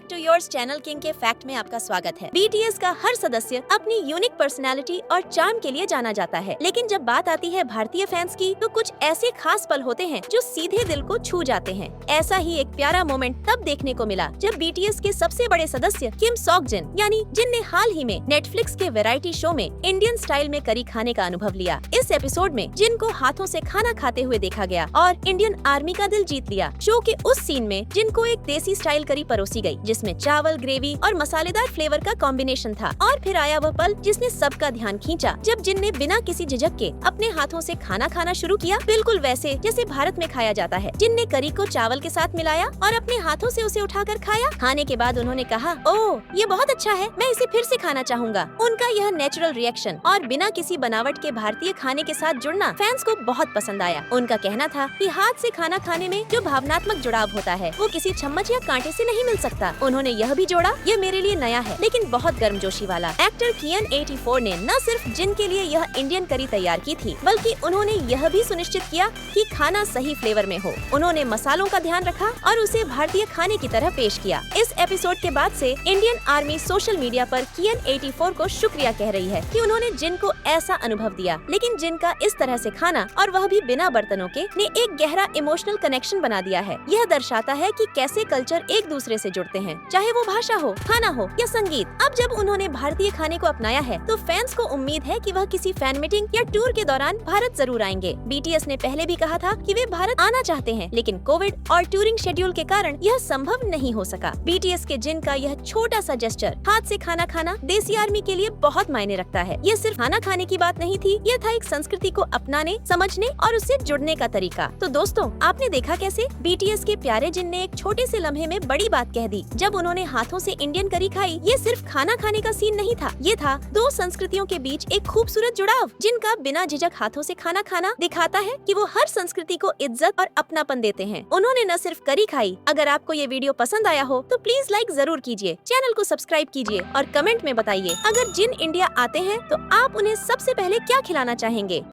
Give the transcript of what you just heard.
Back to yours channel king के fact में आपका स्वागत है। बीटीएस का हर सदस्य अपनी यूनिक पर्सनालिटी और चार्म के लिए जाना जाता है, लेकिन जब बात आती है भारतीय फैंस की तो कुछ ऐसे खास पल होते हैं जो सीधे दिल को छू जाते हैं। ऐसा ही एक प्यारा मोमेंट तब देखने को मिला जब बीटीएस के सबसे बड़े सदस्य किम सॉकजिन यानी जिन ने हाल ही में नेटफ्लिक्स के वैरायटी शो में इंडियन स्टाइल में करी खाने का अनुभव लिया। इस एपिसोड में जिन को हाथों से खाना खाते हुए देखा गया और इंडियन आर्मी का दिल जीत लिया। शो के उस सीन में जिन को एक देसी स्टाइल करी परोसी गई, जिसमें चावल, ग्रेवी और मसालेदार फ्लेवर का कॉम्बिनेशन था। और फिर आया वह पल जिसने सबका ध्यान खींचा, जब जिन ने बिना किसी झिझक के अपने हाथों से खाना खाना शुरू किया, बिल्कुल वैसे जैसे भारत में खाया जाता है। जिन ने करी को चावल के साथ मिलाया और अपने हाथों से उसे उठाकर खाया। खाने के बाद उन्होंने कहा, ओह ये बहुत अच्छा है, मैं इसे फिर से खाना चाहूंगा। उनका यह नेचुरल रिएक्शन और बिना किसी बनावट के भारतीय खाने के साथ जुड़ना फैंस को बहुत पसंद आया। उनका कहना था कि हाथ से खाना खाने में जो भावनात्मक जुड़ाव होता है वो किसी चम्मच या कांटे से नहीं मिल सकता। उन्होंने यह भी जोड़ा, ये मेरे लिए नया है लेकिन बहुत गर्मजोशी वाला। एक्टर कियन 84 ने न सिर्फ जिन के लिए यह इंडियन करी तैयार की थी, बल्कि उन्होंने यह भी सुनिश्चित किया कि खाना सही फ्लेवर में हो। उन्होंने मसालों का ध्यान रखा और उसे भारतीय खाने की तरह पेश किया। इस एपिसोड के बाद से इंडियन आर्मी सोशल मीडिया पर कियन 84 को शुक्रिया कह रही है कि उन्होंने जिन को ऐसा अनुभव दिया। लेकिन जिन का इस तरह से खाना, और वह भी बिना बर्तनों के, ने एक गहरा इमोशनल कनेक्शन बना दिया है। यह दर्शाता है कि कैसे कल्चर एक दूसरे से जुड़ते हैं, चाहे वो भाषा हो, खाना हो या संगीत। अब जब उन्होंने भारतीय खाने को अपनाया है तो फैंस को उम्मीद है कि वह किसी फैन मीटिंग या टूर के दौरान भारत जरूर आएंगे। बीटीएस ने पहले भी कहा था कि वे भारत आना चाहते हैं, लेकिन कोविड और टूरिंग शेड्यूल के कारण यह संभव नहीं हो सका। बीटीएस के जिन का यह छोटा सा जेस्चर, हाथ से खाना खाना, देसी आर्मी के लिए बहुत मायने रखता है। ये सिर्फ खाना खाने की बात नहीं थी, यह था एक संस्कृति को अपनाने, समझने और उससे जुड़ने का तरीका। तो दोस्तों, आपने देखा कैसे बीटीएस के प्यारे जिन ने एक छोटे से लम्हे में बड़ी बात कह दी जब उन्होंने हाथों से इंडियन करी खाई। ये सिर्फ खाना खाने का सीन नहीं था, ये था दो संस्कृतियों के बीच एक खूबसूरत जुड़ाव, जिनका बिना झिझक हाथों से खाना खाना दिखाता है कि वो हर संस्कृति को इज्जत और अपनापन देते हैं। उन्होंने न सिर्फ करी खाई। अगर आपको ये वीडियो पसंद आया हो तो प्लीज लाइक जरूर कीजिए, चैनल को सब्सक्राइब कीजिए और कमेंट में बताइए अगर जिन इंडिया आते हैं तो आप उन्हें सबसे पहले क्या खिलाना चाहेंगे।